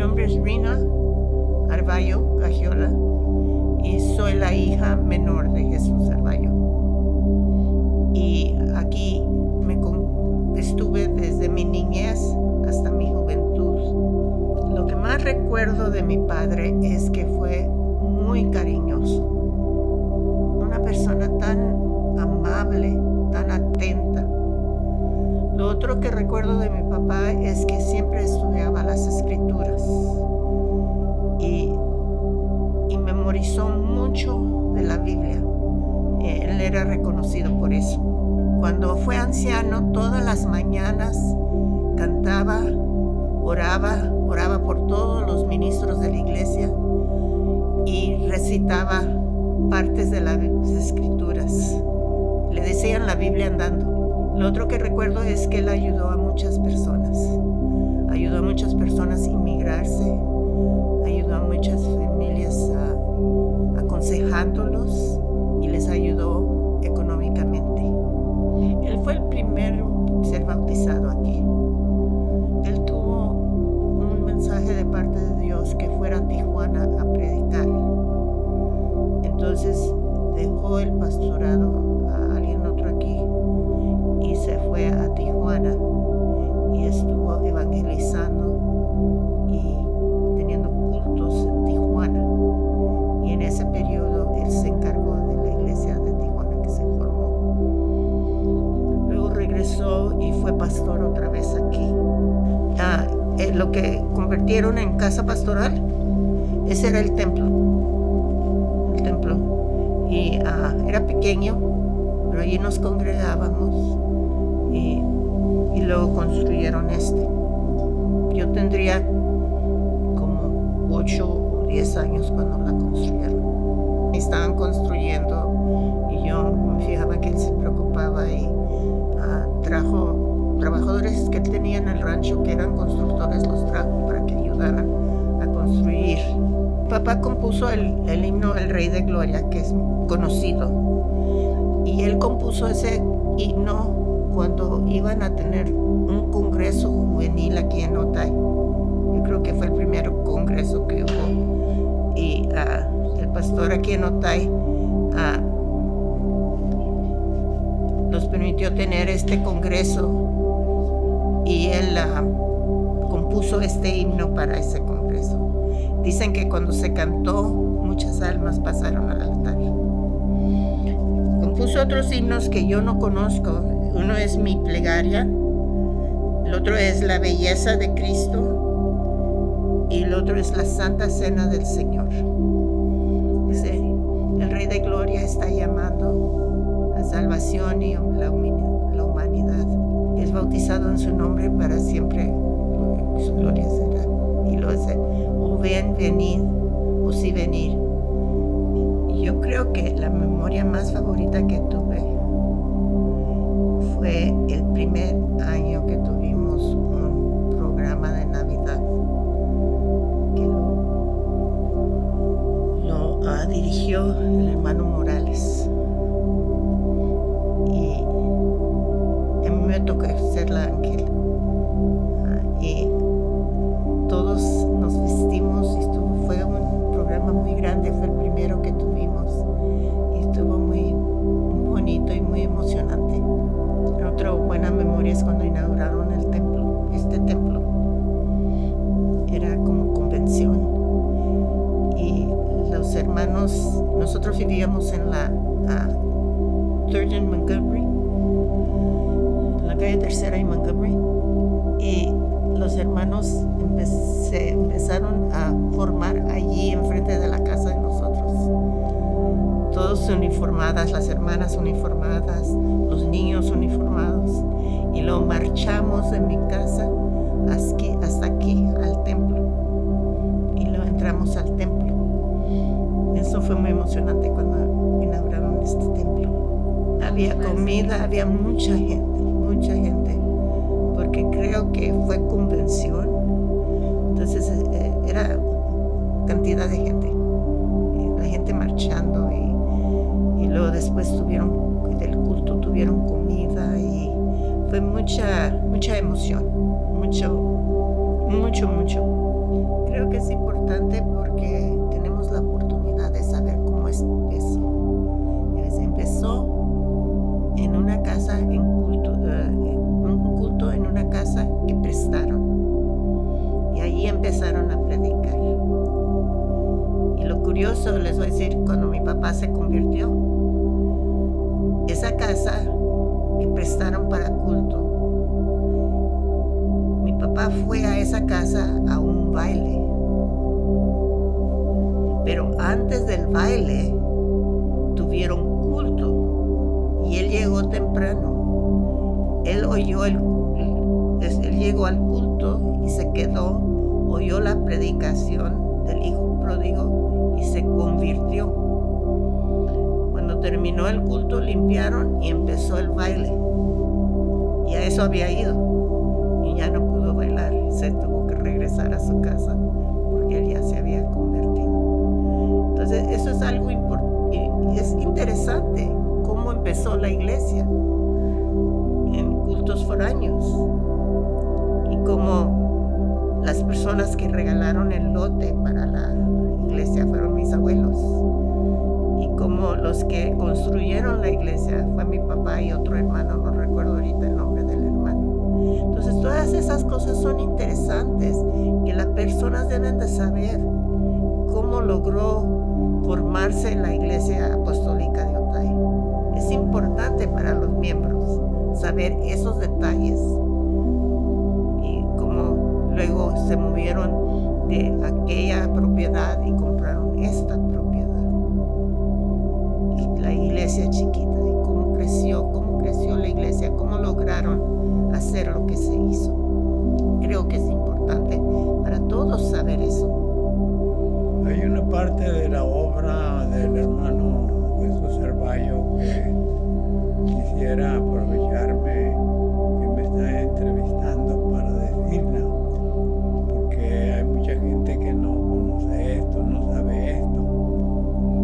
nombre es Rina Arballo Gagiola y soy la hija menor de Jesús Arballo. Y aquí estuve desde mi niñez hasta mi juventud. Lo que más recuerdo de mi padre es que fue muy cariñoso. Una persona tan amable, tan atenta. Lo otro que recuerdo de mi papá es que siempre estudiaba las escrituras y memorizó mucho de la Biblia. Él era reconocido por eso. Cuando fue anciano, todas las mañanas cantaba, oraba por todos los ministros de la iglesia y recitaba partes de las escrituras. Le decían la Biblia andando. Lo otro que recuerdo es que él ayudó a muchas personas. Ayudó a muchas personas a inmigrarse, ayudó a muchas familias aconsejándolos y les ayudó económicamente. Él fue el primero en ser bautizado aquí. Él tuvo un mensaje de parte de Dios que fuera a Tijuana a predicar. Entonces dejó el pastorado a alguien otro aquí y se fue a Tijuana y estuvo evangelizando y teniendo cultos en Tijuana. Y en ese periodo él se encargó de la iglesia de Tijuana que se formó. Luego regresó y fue pastor otra vez aquí. Lo que convirtieron en casa pastoral, ese era el templo. Y era pequeño, pero allí nos congregábamos y luego construyeron este. Yo tendría como 8 o 10 años cuando la construyeron. Estaban construyendo y yo me fijaba que él se preocupaba y trajo trabajadores que él tenía en el rancho que eran constructores, los trajo para que ayudaran a construir. Papá compuso el himno El Rey de Gloria, que es conocido, y él compuso ese himno cuando iban a tener un congreso juvenil aquí en Otay. Yo creo que fue el primer congreso que hubo, y el pastor aquí en Otay nos permitió tener este congreso y él compuso este himno para ese congreso. Dicen que cuando se cantó, muchas almas pasaron al altar. Compuso otros himnos que yo no conozco. Uno es Mi Plegaria, el otro es La Belleza de Cristo y el otro es La Santa Cena del Señor. Dice, el Rey de Gloria está llamando a salvación y la humanidad. Es bautizado en su nombre para siempre. Su gloria será. Y lo dice, ven, venid, o si venir. Yo creo que la memoria más favorita que tuve fue el primer año que tuvimos un programa de Navidad que lo dirigió el hermano Morales. Y a mí me tocó ser la ángel. Y todos nos vestimos y fue un programa muy grande, fue el primero que tuvimos y estuvo muy bonito y muy emocionante. Otra buena memoria es cuando inauguraron el templo, este templo. Era como convención y los hermanos, nosotros vivíamos en la 3rd and Montgomery, en la calle Tercera y Montgomery, y los hermanos se empezaron a formar allí enfrente de la casa de nosotros. Todos uniformadas, las hermanas uniformadas, los niños uniformados, y lo marchamos de mi casa hasta aquí al templo y lo entramos al templo. Eso fue muy emocionante cuando inauguraron este templo. Había comida, había mucha gente, porque creo que fue convención, entonces era cantidad de gente, la gente marchando y luego después del culto tuvieron comida y fue mucha emoción, mucho. Creo creo que es importante porque tenemos la oportunidad de saber cómo empezó. Empezó en una casa, un culto en una casa que prestaron. Y ahí empezaron a predicar. Y lo curioso, les voy a decir, cuando mi papá se convirtió, esa casa que prestaron para culto, mi papá fue a esa casa a un baile. Pero antes del baile tuvieron culto y él llegó temprano. Él llegó al culto y se quedó, oyó la predicación del hijo pródigo y se convirtió. Cuando terminó el culto limpiaron y empezó el baile. Y a eso había ido y ya no pudo bailar. Se tuvo que regresar a su casa porque él ya se había convertido. Entonces eso es algo es interesante cómo empezó la iglesia en cultos foráneos y cómo las personas que regalaron el lote para la iglesia fueron mis abuelos y como los que construyeron la iglesia fue mi papá y otro hermano, no recuerdo ahorita el nombre del hermano. Entonces todas esas cosas son interesantes que las personas deben de saber cómo logró formarse la iglesia apostólica de Otay. Es importante para los miembros saber esos detalles y cómo luego se movieron de aquella propiedad y compraron esta propiedad. Y la iglesia chiquita y cómo creció la iglesia, cómo lograron hacer lo que se hizo. Creo que es importante para todos saber eso. Hay una parte de la obra del hermano Jesús Cervallo que quisiera aprovecharme que me está entrevistando para decirla, porque hay mucha gente que no conoce esto, no sabe esto,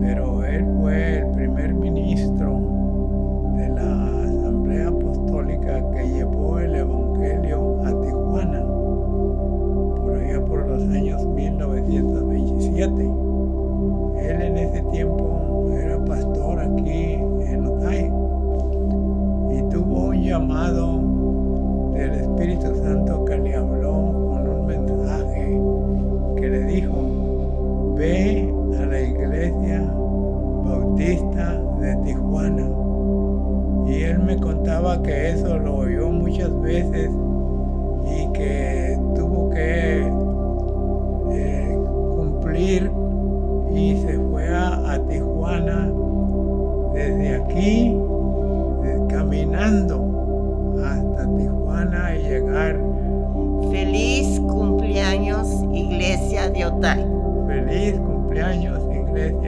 pero él fue el primer ministro de la Asamblea Apostólica que llevó el Evangelio a Tijuana, por allá por los años 1927. Él en ese tiempo era pastor aquí en Otay y tuvo un llamado del Espíritu Santo que le habló con un mensaje que le dijo: ve a la iglesia bautista de Tijuana. Y él me contaba que eso lo oyó muchas veces y que tuvo que cumplir y se fue a Tijuana desde aquí, caminando hasta Tijuana y llegar. Feliz cumpleaños, Iglesia de Otay. Feliz cumpleaños, Iglesia